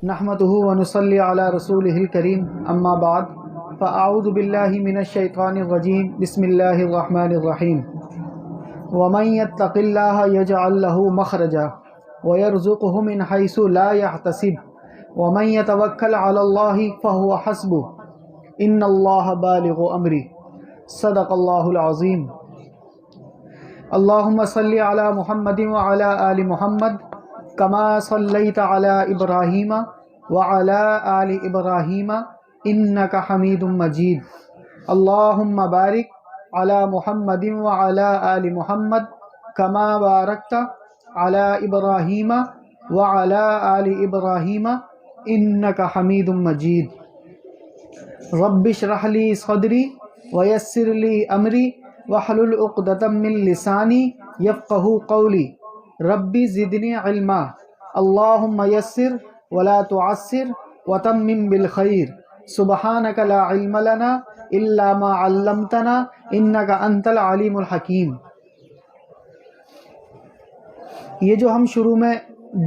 نحمده ونصلي على رسوله الكريم اما بعد فاعوذ بالله من الشيطان الرجيم بسم الله الرحمن الرحيم ومن يتق الله يجعل له مخرجا ويرزقه من حيث لا يحتسب ومن يتوكل على الله فهو حسبه ان الله بالغ امره صدق الله العظيم اللهم صل على محمد وعلى آل محمد كما صليت على إبراهيم وعلى آل إبراهيم إنك حميد مجيد اللهم بارك على محمد وعلى آل محمد كما باركت على إبراهيم وعلى آل إبراهيم إنك حميد مجيد رب اشرح لي صدري ويسر لي أمري واحلل عقدة من لساني يفقهوا قولي ربی زدنی علما اللہم یسر ولا تعسر وتمم بالخیر سبحانک لا علم لنا الا ما علمتنا انک انت العلیم الحکیم۔ یہ جو ہم شروع میں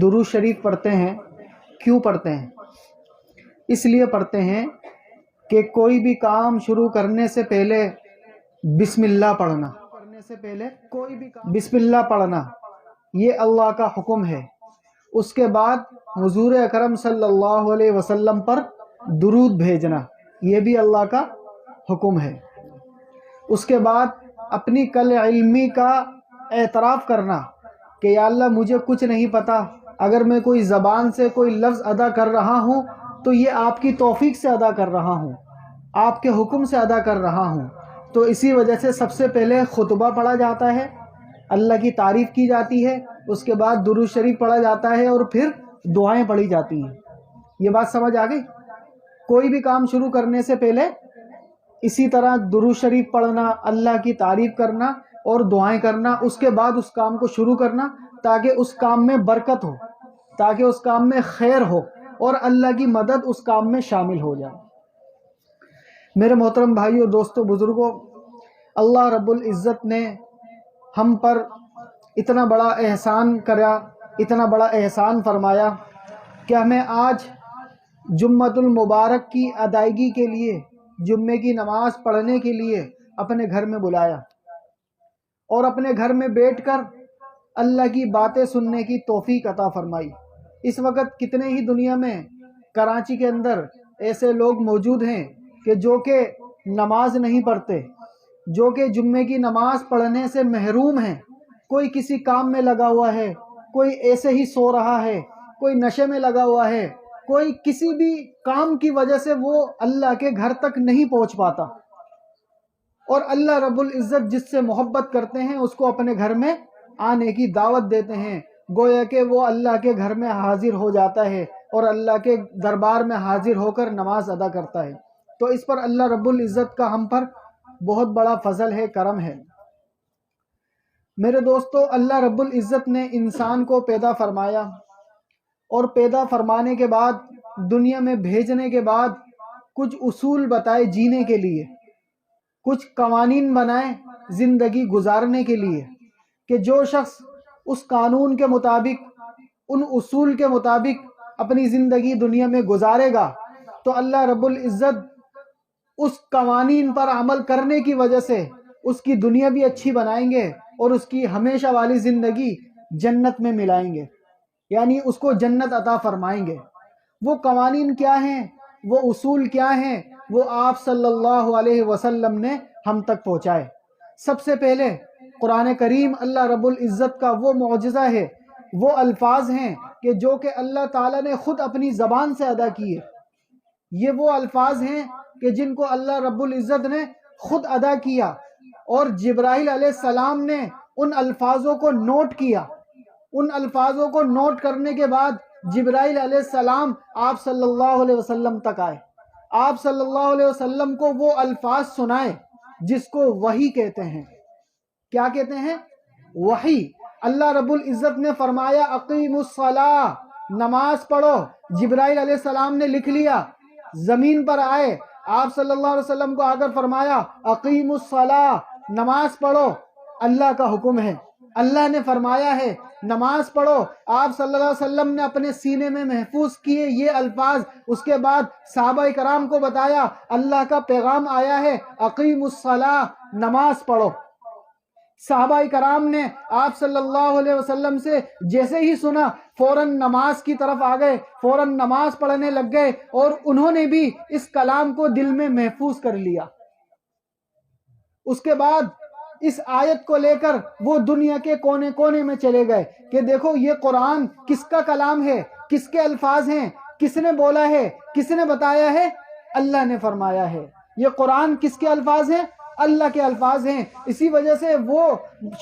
درود شریف پڑھتے ہیں، کیوں پڑھتے ہیں؟ اس لیے پڑھتے ہیں کہ کوئی بھی کام شروع کرنے سے پہلے بسم اللہ پڑھنا، بسم اللہ پڑھنا یہ اللہ کا حکم ہے۔ اس کے بعد حضور اکرم صلی اللہ علیہ وسلم پر درود بھیجنا یہ بھی اللہ کا حکم ہے۔ اس کے بعد اپنی کل علمی کا اعتراف کرنا کہ یا اللہ مجھے کچھ نہیں پتہ، اگر میں کوئی زبان سے کوئی لفظ ادا کر رہا ہوں تو یہ آپ کی توفیق سے ادا کر رہا ہوں، آپ کے حکم سے ادا کر رہا ہوں۔ تو اسی وجہ سے سب سے پہلے خطبہ پڑھا جاتا ہے، اللہ کی تعریف کی جاتی ہے، اس کے بعد درود شریف پڑھا جاتا ہے اور پھر دعائیں پڑھی جاتی ہیں۔ یہ بات سمجھ آ گئی؟ کوئی بھی کام شروع کرنے سے پہلے اسی طرح درود شریف پڑھنا، اللہ کی تعریف کرنا اور دعائیں کرنا، اس کے بعد اس کام کو شروع کرنا تاکہ اس کام میں برکت ہو، تاکہ اس کام میں خیر ہو اور اللہ کی مدد اس کام میں شامل ہو جائے۔ میرے محترم بھائیو، دوستو، بزرگوں، اللہ رب العزت نے ہم پر اتنا بڑا احسان کرا، اتنا بڑا احسان فرمایا کہ ہمیں آج جمعۃ المبارک کی ادائیگی کے لیے، جمعے کی نماز پڑھنے کے لیے اپنے گھر میں بلایا اور اپنے گھر میں بیٹھ کر اللہ کی باتیں سننے کی توفیق عطا فرمائی۔ اس وقت کتنے ہی دنیا میں، کراچی کے اندر ایسے لوگ موجود ہیں کہ جو کہ نماز نہیں پڑھتے، جو کہ جمعے کی نماز پڑھنے سے محروم ہیں۔ کوئی کسی کام میں لگا ہوا ہے، کوئی ایسے ہی سو رہا ہے، کوئی نشے میں لگا ہوا ہے، کوئی کسی بھی کام کی وجہ سے وہ اللہ کے گھر تک نہیں پہنچ پاتا، اور اللہ رب العزت جس سے محبت کرتے ہیں اس کو اپنے گھر میں آنے کی دعوت دیتے ہیں، گویا کہ وہ اللہ کے گھر میں حاضر ہو جاتا ہے اور اللہ کے دربار میں حاضر ہو کر نماز ادا کرتا ہے۔ تو اس پر اللہ رب العزت کا ہم پر بہت بڑا فضل ہے، کرم ہے۔ میرے دوستو، اللہ رب العزت نے انسان کو پیدا فرمایا اور پیدا فرمانے کے بعد دنیا میں بھیجنے کے بعد کچھ اصول بتائے جینے کے لیے، کچھ قوانین بنائے زندگی گزارنے کے لیے، کہ جو شخص اس قانون کے مطابق، ان اصول کے مطابق اپنی زندگی دنیا میں گزارے گا تو اللہ رب العزت اس قوانین پر عمل کرنے کی وجہ سے اس کی دنیا بھی اچھی بنائیں گے اور اس کی ہمیشہ والی زندگی جنت میں ملائیں گے، یعنی اس کو جنت عطا فرمائیں گے۔ وہ قوانین کیا ہیں، وہ اصول کیا ہیں، وہ آپ صلی اللہ علیہ وسلم نے ہم تک پہنچائے۔ سب سے پہلے قرآن کریم اللہ رب العزت کا وہ معجزہ ہے، وہ الفاظ ہیں کہ جو کہ اللہ تعالیٰ نے خود اپنی زبان سے ادا کیے۔ یہ وہ الفاظ ہیں کہ جن کو اللہ رب العزت نے خود ادا کیا، اور جبرائیل علیہ السلام نے ان الفاظوں کو نوٹ کیا۔ ان الفاظوں کو نوٹ کرنے کے بعد جبرائیل علیہ السلام آپ صلی اللہ علیہ وسلم تک آئے، آپ صلی اللہ علیہ وسلم کو وہ الفاظ سنائے جس کو وحی کہتے ہیں۔ کیا کہتے ہیں؟ وحی۔ اللہ رب العزت نے فرمایا اقیموا الصلاۃ، نماز پڑھو۔ جبرائیل علیہ السلام نے لکھ لیا، زمین پر آئے، آپ صلی اللہ علیہ وسلم کو آ کر فرمایا اقیموا الصلاۃ، نماز پڑھو۔ اللہ کا حکم ہے، اللہ نے فرمایا ہے نماز پڑھو. آپ صلی اللہ علیہ وسلم نے اپنے سینے میں محفوظ کیے یہ الفاظ. اس کے بعد صحابہ کرام کو بتایا اللہ کا پیغام آیا ہے اقیموا الصلاۃ، نماز پڑھو. صحابہ کرام نے آپ صلی اللہ علیہ وسلم سے جیسے ہی سنا فوراً نماز کی طرف آ گئے، فوراً نماز پڑھنے لگ گئے، اور انہوں نے بھی اس کلام کو دل میں محفوظ کر لیا. اس کے بعد اس آیت کو لے کر وہ دنیا کے کونے کونے میں چلے گئے کہ دیکھو یہ قرآن کس کا کلام ہے، کس کے الفاظ ہیں، کس نے بولا ہے، کس نے بتایا ہے؟ اللہ نے فرمایا ہے. یہ قرآن کس کے الفاظ ہیں؟ اللہ کے الفاظ ہیں. اسی وجہ سے وہ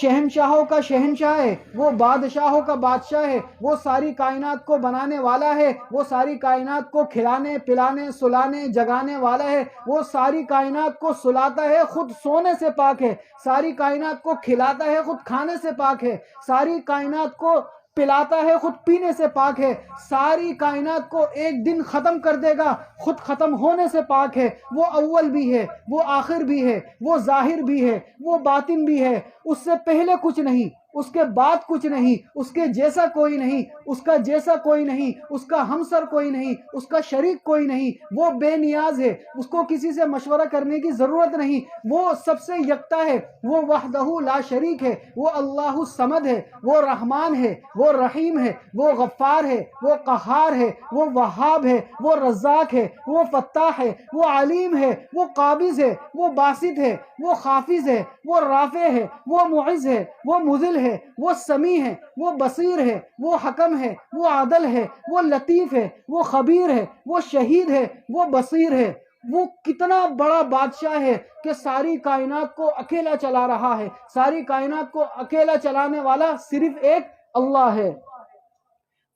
شہنشاہوں کا شہنشاہ ہے، وہ بادشاہوں کا بادشاہ ہے، وہ ساری کائنات کو بنانے والا ہے، وہ ساری کائنات کو کھلانے پلانے سلانے جگانے والا ہے، وہ ساری کائنات کو سلاتا ہے، خود سونے سے پاک ہے، ساری کائنات کو کھلاتا ہے، خود کھانے سے پاک ہے، ساری کائنات کو پلاتا ہے، خود پینے سے پاک ہے، ساری کائنات کو ایک دن ختم کر دے گا، خود ختم ہونے سے پاک ہے. وہ اول بھی ہے، وہ آخر بھی ہے، وہ ظاہر بھی ہے، وہ باطن بھی ہے. اس سے پہلے کچھ نہیں، اس کے بعد کچھ نہیں، اس کے جیسا کوئی نہیں، اس کا جیسا کوئی نہیں، اس کا ہمسر کوئی نہیں، اس کا شریک کوئی نہیں. وہ بے نیاز ہے، اس کو کسی سے مشورہ کرنے کی ضرورت نہیں. وہ سب سے یکتا ہے، وہ وحدہ لا شریک ہے، وہ اللہ الصمد ہے، وہ رحمان ہے، وہ رحیم ہے، وہ غفار ہے، وہ قہار ہے، وہ وہاب ہے، وہ رزاق ہے، وہ فتاح ہے، وہ علیم ہے، وہ قابض ہے، وہ باسط ہے، وہ خافض ہے، وہ رافع ہے، وہ معز ہے، وہ مذل ہے، وہ سمیع ہے، وہ بصیر ہے، وہ حکم ہے، وہ عادل ہے، وہ لطیف ہے، وہ خبیر ہے، وہ شہید ہے، وہ بصیر ہے. وہ کتنا بڑا بادشاہ ہے کہ ساری کائنات کو اکیلا چلا رہا ہے. ساری کائنات کو اکیلا چلانے والا صرف ایک اللہ ہے.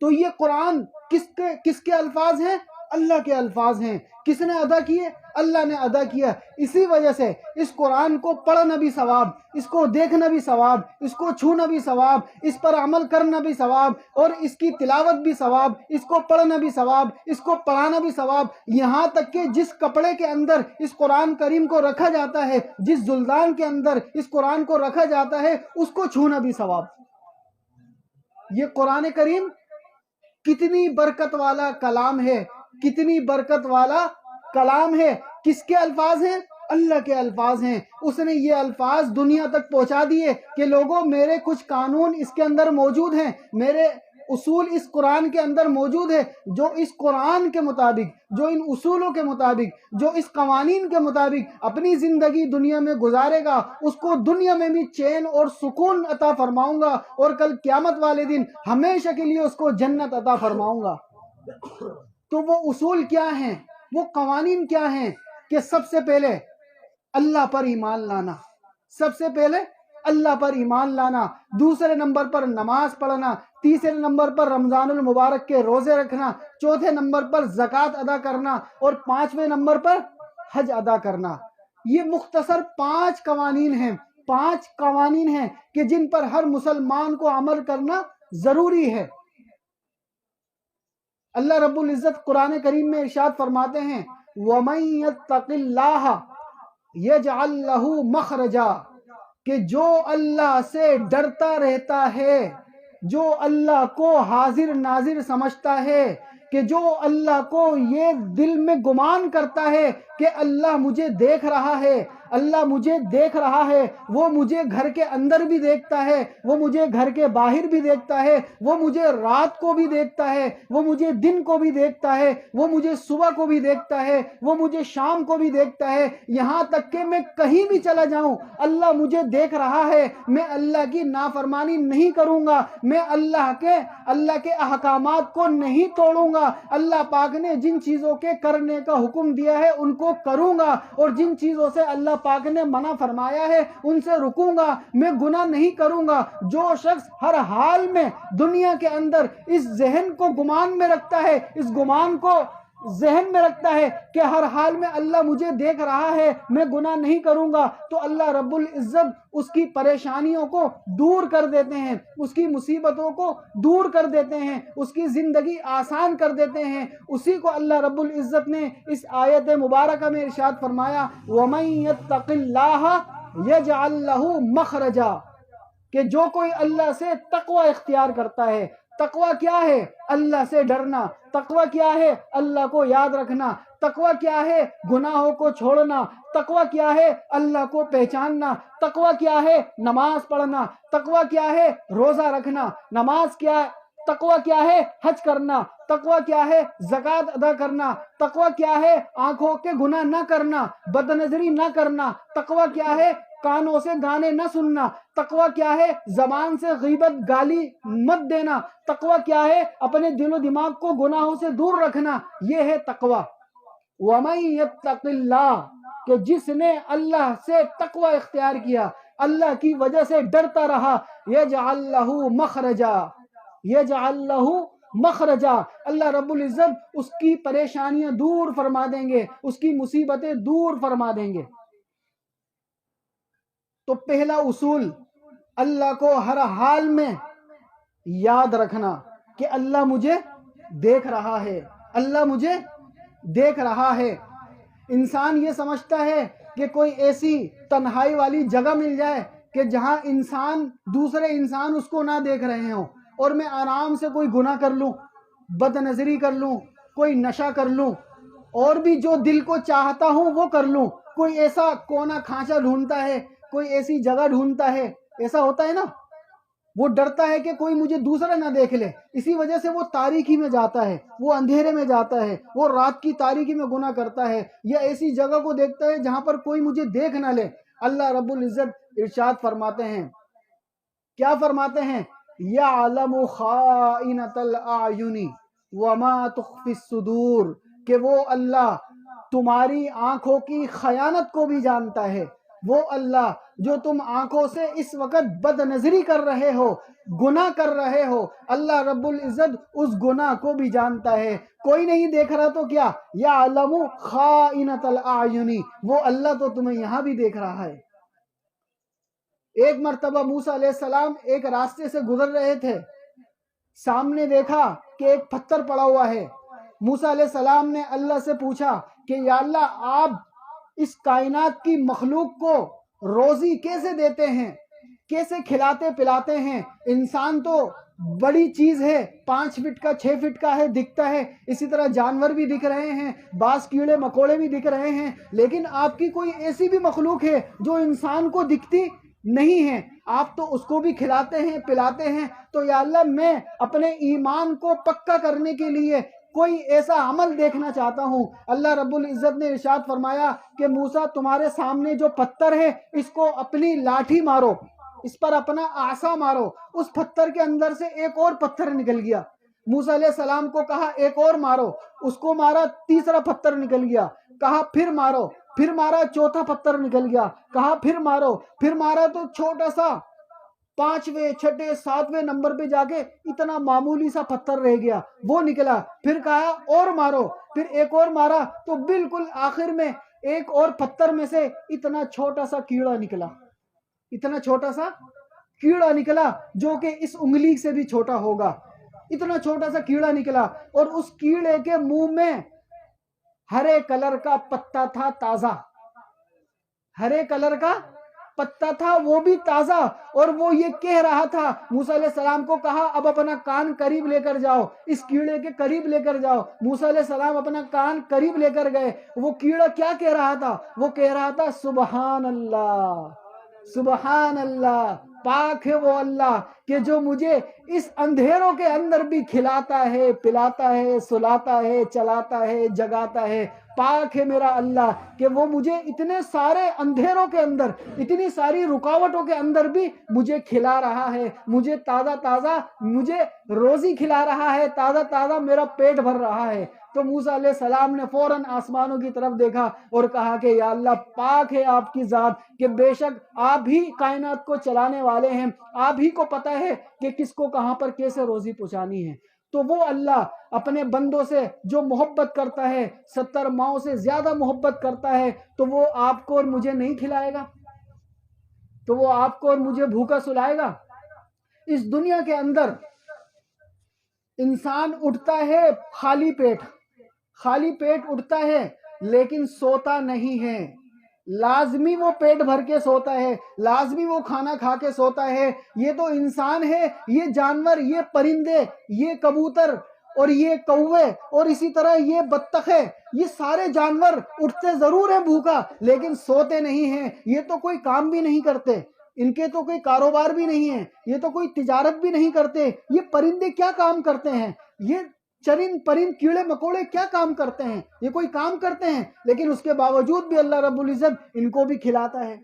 تو یہ قرآن کس کے الفاظ ہیں؟ اللہ کے الفاظ ہیں. کس نے ادا کیے؟ اللہ نے ادا کیا. اسی وجہ سے اس قرآن کو پڑھنا بھی ثواب، اس کو دیکھنا بھی ثواب، اس کو چھونا بھی ثواب، اس پر عمل کرنا بھی ثواب، اور اس کی تلاوت بھی ثواب، اس کو پڑھنا بھی ثواب، اس کو پڑھانا بھی ثواب. یہاں تک کہ جس کپڑے کے اندر اس قرآن کریم کو رکھا جاتا ہے، جس زلدان کے اندر اس قرآن کو رکھا جاتا ہے، اس کو چھونا بھی ثواب. یہ قرآن کریم کتنی برکت والا کلام ہے، کتنی برکت والا کلام ہے. کس کے الفاظ ہیں؟ اللہ کے الفاظ ہیں. اس نے یہ الفاظ دنیا تک پہنچا دیے کہ لوگوں میرے کچھ قانون اس کے اندر موجود ہیں، میرے اصول اس قرآن کے اندر موجود ہے. جو اس قرآن کے مطابق، جو ان اصولوں کے مطابق، جو اس قوانین کے مطابق اپنی زندگی دنیا میں گزارے گا، اس کو دنیا میں بھی چین اور سکون عطا فرماؤں گا، اور کل قیامت والے دن ہمیشہ کے لیے اس کو جنت عطا فرماؤں گا. تو وہ اصول کیا ہیں، وہ قوانین کیا ہیں؟ کہ سب سے پہلے اللہ پر ایمان لانا، سب سے پہلے اللہ پر ایمان لانا، دوسرے نمبر پر نماز پڑھنا، تیسرے نمبر پر رمضان المبارک کے روزے رکھنا، چوتھے نمبر پر زکوٰۃ ادا کرنا، اور پانچویں نمبر پر حج ادا کرنا. یہ مختصر 5 قوانین ہیں، 5 قوانین ہیں کہ جن پر ہر مسلمان کو عمل کرنا ضروری ہے. اللہ رب العزت قرآن کریم میں ارشاد فرماتے ہیں وَمَن يَتَّقِ اللَّهَ يَجْعَل لَّهُ مَخْرَجًا، کہ جو اللہ سے ڈرتا رہتا ہے، جو اللہ کو حاضر ناظر سمجھتا ہے، کہ جو اللہ کو یہ دل میں گمان کرتا ہے کہ اللہ مجھے دیکھ رہا ہے، اللہ مجھے دیکھ رہا ہے، وہ مجھے گھر کے اندر بھی دیکھتا ہے، وہ مجھے گھر کے باہر بھی دیکھتا ہے، وہ مجھے رات کو بھی دیکھتا ہے، وہ مجھے دن کو بھی دیکھتا ہے، وہ مجھے صبح کو بھی دیکھتا ہے، وہ مجھے شام کو بھی دیکھتا ہے، یہاں تک کہ میں کہیں بھی چلا جاؤں اللہ مجھے دیکھ رہا ہے. میں اللہ کی نافرمانی نہیں کروں گا، میں اللہ کے احکامات کو نہیں توڑوں گا. اللہ پاک نے جن چیزوں کے کرنے کا حکم دیا ہے ان کو کروں گا، اور جن چیزوں سے اللہ پاک نے منع فرمایا ہے ان سے رکوں گا. میں گناہ نہیں کروں گا. جو شخص ہر حال میں دنیا کے اندر اس ذہن کو گمان میں رکھتا ہے، اس گمان کو ذہن میں رکھتا ہے کہ ہر حال میں اللہ مجھے دیکھ رہا ہے، میں گناہ نہیں کروں گا، تو اللہ رب العزت اس کی پریشانیوں کو دور کر دیتے ہیں، اس کی مصیبتوں کو دور کر دیتے ہیں، اس کی زندگی آسان کر دیتے ہیں. اسی کو اللہ رب العزت نے اس آیت مبارکہ میں ارشاد فرمایا وَمَن يَتَّقِ اللَّهَ يَجْعَل لَّهُ مَخْرَجًا. کہ جو کوئی اللہ سے تقوی اختیار کرتا ہے. تقوی کیا ہے؟ اللہ سے ڈرنا. تقوی کیا ہے؟ اللہ کو یاد رکھنا. تقوی کیا ہے؟ گناہوں کو چھوڑنا. تقوی کیا ہے؟ اللہ کو پہچاننا. تقوی کیا ہے؟ نماز پڑھنا. تقوی کیا ہے؟ روزہ رکھنا. نماز کیا ہے؟ تقوی کیا ہے؟ حج کرنا. تقوی کیا ہے؟ زکوٰۃ ادا کرنا. تقوی کیا ہے؟ آنکھوں کے گناہ نہ کرنا، بد نظری نہ کرنا. تقوی کیا ہے؟ کانوں سے گانے نہ سننا. تقوی کیا ہے؟ زبان سے غیبت گالی مت دینا. تقوی کیا ہے؟ اپنے دل و دماغ کو گناہوں سے دور رکھنا. یہ ہے تقوی. وَمَن يَتَّقِ اللَّهَ، کہ جس نے اللہ سے تقوی اختیار کیا، اللہ کی وجہ سے ڈرتا رہا، يَجْعَلْ لَهُ مَخْرَجًا، يَجْعَلْ لَهُ مَخْرَجًا، اللہ رب العزت اس کی پریشانیاں دور فرما دیں گے، اس کی مصیبتیں دور فرما دیں گے. تو پہلا اصول، اللہ کو ہر حال میں یاد رکھنا کہ اللہ مجھے دیکھ رہا ہے، اللہ مجھے دیکھ رہا ہے. انسان یہ سمجھتا ہے کہ کوئی ایسی تنہائی والی جگہ مل جائے کہ جہاں دوسرے انسان اس کو نہ دیکھ رہے ہوں، اور میں آرام سے کوئی گناہ کر لوں، بد نظری کر لوں، کوئی نشہ کر لوں، اور بھی جو دل کو چاہتا ہوں وہ کر لوں. کوئی ایسا کونا کھانچا ڈھونڈتا ہے، کوئی ایسی جگہ ڈھونڈتا ہے. ایسا ہوتا ہے نا، وہ ڈرتا ہے کہ کوئی مجھے دوسرا نہ دیکھ لے، اسی وجہ سے وہ تاریکی میں جاتا ہے، وہ اندھیرے میں جاتا ہے، وہ رات کی تاریکی میں گناہ کرتا ہے، یا ایسی جگہ کو دیکھتا ہے جہاں پر کوئی مجھے دیکھ نہ لے. اللہ رب العزت ارشاد فرماتے ہیں، کیا فرماتے ہیں؟ یعلم خائنۃ الاعین وما تخفی الصدور، کہ وہ اللہ تمہاری آنکھوں کی خیانت کو بھی جانتا ہے. وہ اللہ جو تم آنکھوں سے اس وقت بد نظری کر رہے ہو، گناہ کر رہے ہو، اللہ رب العزت اس گناہ کو بھی جانتا ہے. کوئی نہیں دیکھ رہا تو کیا؟ یعلم خائنۃ الاعین، وہ اللہ تو تمہیں یہاں بھی دیکھ رہا ہے. ایک مرتبہ موسیٰ علیہ السلام ایک راستے سے گزر رہے تھے، سامنے دیکھا کہ ایک پتھر پڑا ہوا ہے. موسیٰ علیہ السلام نے اللہ سے پوچھا کہ یا اللہ، آپ اس کائنات کی مخلوق کو روزی کیسے دیتے ہیں، کیسے کھلاتے پلاتے ہیں؟ انسان تو بڑی چیز ہے، 5 فٹ کا 6 فٹ کا ہے، دکھتا ہے. اسی طرح جانور بھی دکھ رہے ہیں، بعض کیڑے مکوڑے بھی دکھ رہے ہیں، لیکن آپ کی کوئی ایسی بھی مخلوق ہے جو انسان کو دکھتی نہیں ہے، آپ تو اس کو بھی کھلاتے ہیں پلاتے ہیں. تو یا اللہ، میں اپنے ایمان کو پکا کرنے کے لیے کوئی ایسا عمل دیکھنا چاہتا ہوں. اللہ رب العزت نے ارشاد فرمایا کہ موسیٰ، تمہارے سامنے جو پتھر ہے اس کو اپنی لاٹھی مارو، اس پر اپنا عصا مارو. اس پتھر کے اندر سے ایک اور پتھر نکل گیا. موسیٰ علیہ السلام کو کہا ایک اور مارو، اس کو مارا، تیسرا پتھر نکل گیا. کہا پھر مارو، پھر مارا، چوتھا پتھر نکل گیا. کہا پھر مارو، پھر مارا تو چھوٹا سا 5ویں 6 7ویں نمبر پہ جا کے اتنا معمولی سا پتھر رہ گیا، وہ نکلا. پھر کہا اور مارو، پھر ایک اور مارا تو بالکل آخر میں ایک اور پتھر میں سے اتنا چھوٹا سا کیڑا نکلا، اتنا چھوٹا سا کیڑا نکلا جو کہ اس انگلی سے بھی چھوٹا ہوگا. اتنا چھوٹا سا کیڑا نکلا، اور اس کیڑے کے منہ میں ہرے کلر کا پتا تھا، تازہ ہرے کلر کا پتا تھا، وہ بھی تازہ. اور وہ یہ کہہ رہا تھا، موسیٰ علیہ السلام کو کہا اب اپنا کان قریب لے کر جاؤ، اس کیڑے کے قریب لے کر جاؤ. موسیٰ علیہ السلام اپنا کان قریب لے کر گئے. وہ کیڑا کیا کہہ رہا تھا؟ وہ کہہ رہا تھا سبحان اللہ، سبحان اللہ، پاک ہے وہ اللہ کہ جو مجھے اس اندھیروں کے اندر بھی کھلاتا ہے، پلاتا ہے، سلاتا ہے، چلاتا ہے، جگاتا ہے. پاک ہے میرا اللہ کہ وہ مجھے اتنے سارے اندھیروں کے اندر، اتنی ساری رکاوٹوں کے اندر بھی مجھے کھلا رہا ہے، مجھے تازہ تازہ مجھے روزی کھلا رہا ہے، تازہ تازہ میرا پیٹ بھر رہا ہے. تو موسیٰ علیہ السلام نے فوراً آسمانوں کی طرف دیکھا اور کہا کہ یا اللہ، پاک ہے آپ کی ذات کہ بے شک آپ ہی کائنات کو چلانے والے ہیں، آپ ہی کو پتہ ہے کہ کس کو کہاں پر کیسے روزی پہنچانی ہے. تو وہ اللہ اپنے بندوں سے جو محبت کرتا ہے، 70 ماؤں سے زیادہ محبت کرتا ہے، تو وہ آپ کو اور مجھے نہیں کھلائے گا؟ تو وہ آپ کو اور مجھے بھوکا سلائے گا؟ اس دنیا کے اندر انسان اٹھتا ہے خالی پیٹ، خالی پیٹ اٹھتا ہے لیکن سوتا نہیں ہے. لازمی وہ پیٹ بھر کے سوتا ہے، لازمی وہ کھانا کھا کے سوتا ہے. یہ تو انسان ہے، یہ جانور، یہ پرندے، یہ کبوتر اور یہ کوے اور اسی طرح یہ بطخ ہے، یہ سارے جانور اٹھتے ضرور ہیں بھوکا لیکن سوتے نہیں ہیں. یہ تو کوئی کام بھی نہیں کرتے، ان کے تو کوئی کاروبار بھی نہیں ہے، یہ تو کوئی تجارت بھی نہیں کرتے. یہ پرندے کیا کام کرتے ہیں؟ یہ چرند پرند کیڑے مکوڑے کیا کام کرتے ہیں؟ یہ کوئی کام کرتے ہیں؟ لیکن اس کے باوجود بھی اللہ رب العزت ان کو بھی کھلاتا ہے.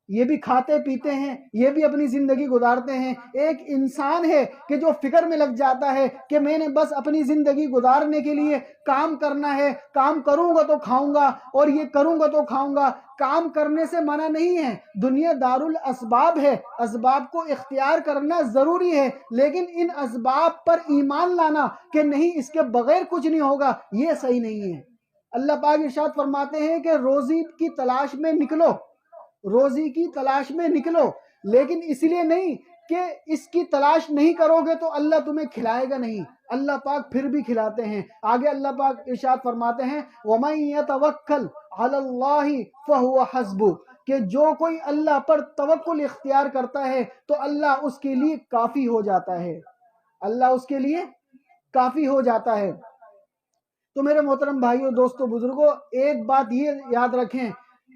یہ بھی کھاتے پیتے ہیں، یہ بھی اپنی زندگی گزارتے ہیں. ایک انسان ہے کہ جو فکر میں لگ جاتا ہے کہ میں نے بس اپنی زندگی گزارنے کے لیے کام کرنا ہے، کام کروں گا تو کھاؤں گا اور یہ کروں گا تو کھاؤں گا. کام کرنے سے منع نہیں ہے، دنیا دار الاسباب ہے، اسباب کو اختیار کرنا ضروری ہے، لیکن ان اسباب پر ایمان لانا کہ نہیں اس کے بغیر کچھ نہیں ہوگا، یہ صحیح نہیں ہے. اللہ پاک ارشاد فرماتے ہیں کہ روزی کی تلاش میں نکلو، روزی کی تلاش میں نکلو، لیکن اس لیے نہیں کہ اس کی تلاش نہیں کرو گے تو اللہ تمہیں کھلائے گا نہیں. اللہ پاک پھر بھی کھلاتے ہیں. آگے اللہ پاک ارشاد فرماتے ہیں وَمَن يَتَوَكَّلْ عَلَى اللَّهِ فَهُوَ حَسْبُهُ، کہ جو کوئی اللہ پر توکل اختیار کرتا ہے تو اللہ اس کے لیے کافی ہو جاتا ہے، اللہ اس کے لیے کافی ہو جاتا ہے. تو میرے محترم بھائیوں، دوستوں، بزرگوں، ایک بات یہ یاد رکھیں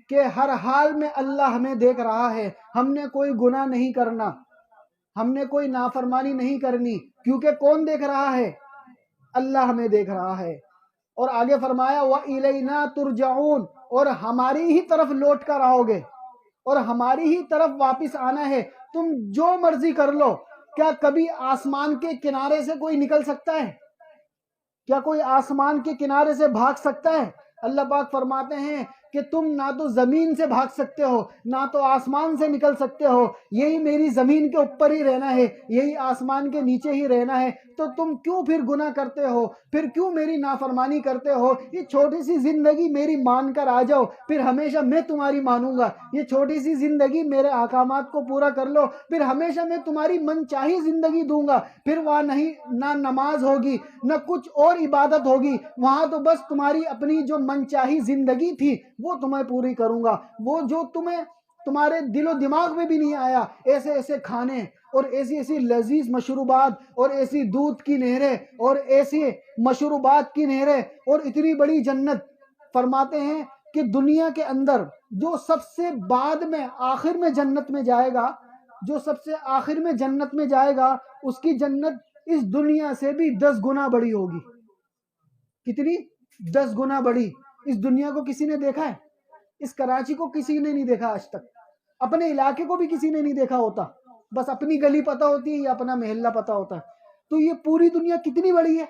کہ ہر حال میں اللہ ہمیں دیکھ رہا ہے. ہم نے کوئی گناہ نہیں کرنا، ہم نے کوئی نافرمانی نہیں کرنی، کیونکہ کون دیکھ رہا ہے؟ اللہ ہمیں دیکھ رہا ہے. اور آگے فرمایا وَإِلَيْنَا تُرْجَعُونَ، اور ہماری ہی طرف لوٹ کر آؤ گے اور ہماری ہی طرف واپس آنا ہے. تم جو مرضی کر لو. کیا کبھی آسمان کے کنارے سے کوئی نکل سکتا ہے؟ کیا کوئی آسمان کے کنارے سے بھاگ سکتا ہے؟ اللہ پاک فرماتے ہیں کہ تم نہ تو زمین سے بھاگ سکتے ہو نہ تو آسمان سے نکل سکتے ہو. یہی میری زمین کے اوپر ہی رہنا ہے، یہی آسمان کے نیچے ہی رہنا ہے. تو تم کیوں پھر گناہ کرتے ہو؟ پھر کیوں میری نافرمانی کرتے ہو؟ یہ چھوٹی سی زندگی میری مان کر آ جاؤ، پھر ہمیشہ میں تمہاری مانوں گا. یہ چھوٹی سی زندگی میرے احکامات کو پورا کر لو، پھر ہمیشہ میں تمہاری من چاہی زندگی دوں گا. پھر وہاں نہیں نہ نماز ہوگی نہ کچھ اور عبادت ہوگی، وہاں تو بس تمہاری اپنی جو من چاہی زندگی تھی وہ تمہیں پوری کروں گا. وہ جو تمہارے دل و دماغ میں بھی نہیں آیا، ایسے ایسے کھانے اور ایسی ایسی لذیذ مشروبات اور ایسی دودھ کی نہریں اور ایسی مشروبات کی نہریں اور اتنی بڑی جنت. فرماتے ہیں کہ دنیا کے اندر جو سب سے بعد میں آخر میں جنت میں جائے گا، جو سب سے آخر میں جنت میں جائے گا، اس کی جنت اس دنیا سے بھی 10 گنا بڑی ہوگی. کتنی؟ 10 گنا بڑی. اس دنیا کو کسی نے دیکھا ہے؟ اس کراچی کو کسی نے نہیں دیکھا آج تک. اپنے علاقے کو بھی کسی نے نہیں دیکھا ہوتا، بس اپنی گلی پتہ ہوتی ہے یا اپنا محلہ پتہ ہوتا ہے. تو یہ پوری دنیا کتنی بڑی ہے؟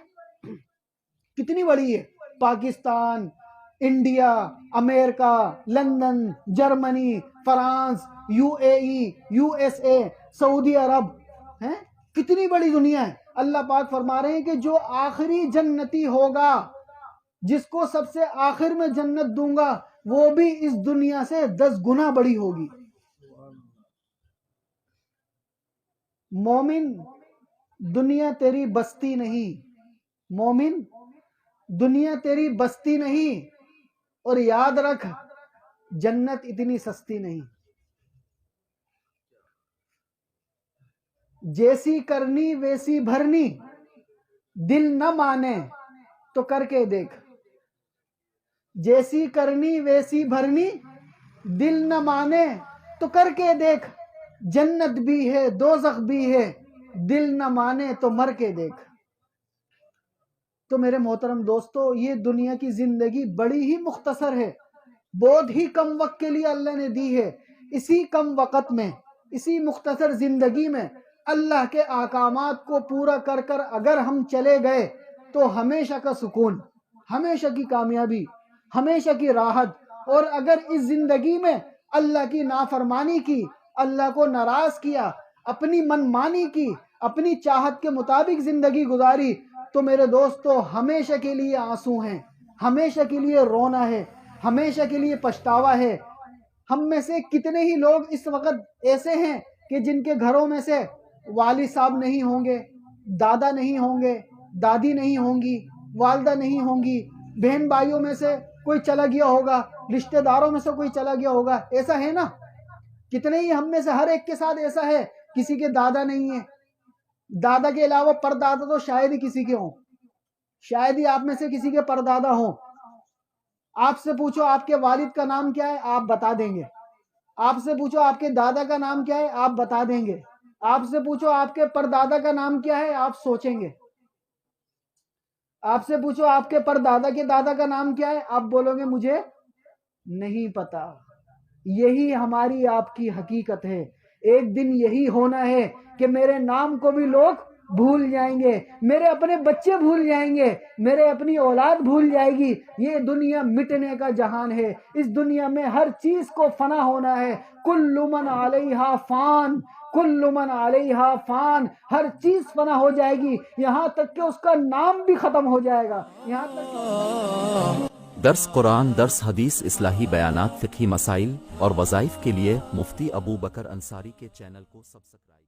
کتنی بڑی ہے؟ پاکستان، انڈیا، امریکہ، London, Germany, France, UAE، USA، سعودی عرب ہیں. کتنی بڑی دنیا ہے. اللہ پاک فرما رہے ہیں کہ جو آخری جنتی ہوگا، جس کو سب سے آخر میں جنت دوں گا، وہ بھی اس دنیا سے 10 گنا بڑی ہوگی. مومن دنیا تیری بستی نہیں، مومن دنیا تیری بستی نہیں، اور یاد رکھ جنت اتنی سستی نہیں. جیسی کرنی ویسی بھرنی، دل نہ مانے تو کر کے دیکھ. جیسی کرنی ویسی بھرنی، دل نہ مانے تو کر کے دیکھ. جنت بھی ہے دوزخ بھی ہے، دل نہ مانے تو مر کے دیکھ. تو میرے محترم دوستو، یہ دنیا کی زندگی بڑی ہی مختصر ہے، بہت ہی کم وقت کے لیے اللہ نے دی ہے. اسی کم وقت میں، اسی مختصر زندگی میں اللہ کے احکامات کو پورا کر کر اگر ہم چلے گئے تو ہمیشہ کا سکون، ہمیشہ کی کامیابی، ہمیشہ کی راحت. اور اگر اس زندگی میں اللہ کی نافرمانی کی، اللہ کو ناراض کیا، اپنی من مانی کی، اپنی چاہت کے مطابق زندگی گزاری، تو میرے دوستو ہمیشہ کے لیے آنسو ہیں، ہمیشہ کے لیے رونا ہے، ہمیشہ کے لیے پچھتاوا ہے. ہم میں سے کتنے ہی لوگ اس وقت ایسے ہیں کہ جن کے گھروں میں سے والد صاحب نہیں ہوں گے، دادا نہیں ہوں گے، دادی نہیں ہوں گی، والدہ نہیں ہوں گی، بہن بھائیوں میں سے کوئی چلا گیا ہوگا، رشتہ داروں میں سے کوئی چلا گیا ہوگا، ایسا ہے نا؟ کتنے ہی ہم میں سے ہر ایک کے ساتھ ایسا ہے، کسی کے دادا نہیں ہے، دادا کے علاوہ پردادا تو شاید ہی کسی کے ہوں، شاید ہی آپ میں سے کسی کے پردادا ہوں۔ آپ سے پوچھو آپ کے والد کا نام کیا ہے، آپ بتا دیں گے۔ آپ سے پوچھو آپ کے دادا کا نام کیا ہے، آپ بتا دیں گے۔ آپ سے پوچھو آپ کے پردادا کا نام کیا ہے، آپ سوچیں گے۔ آپ سے پوچھو آپ کے پردادا کے دادا کا نام کیا ہے، آپ بولو گے مجھے نہیں پتا۔ یہی ہماری آپ کی حقیقت ہے۔ ایک دن یہی ہونا ہے کہ میرے نام کو بھی لوگ بھول جائیں گے، میرے اپنے بچے بھول جائیں گے، میرے اپنی اولاد بھول جائے گی۔ یہ دنیا مٹنے کا جہان ہے، اس دنیا میں ہر چیز کو فنا ہونا ہے۔ کل من علیہا فان، کل من علیہا فان، ہر چیز فنا ہو جائے گی، یہاں تک کہ اس کا نام بھی ختم ہو جائے گا، یہاں تک درس قرآن، درس حدیث، اصلاحی بیانات، فقہی مسائل اور وظائف کے لیے مفتی ابو بکر انصاری کے چینل کو سبسکرائب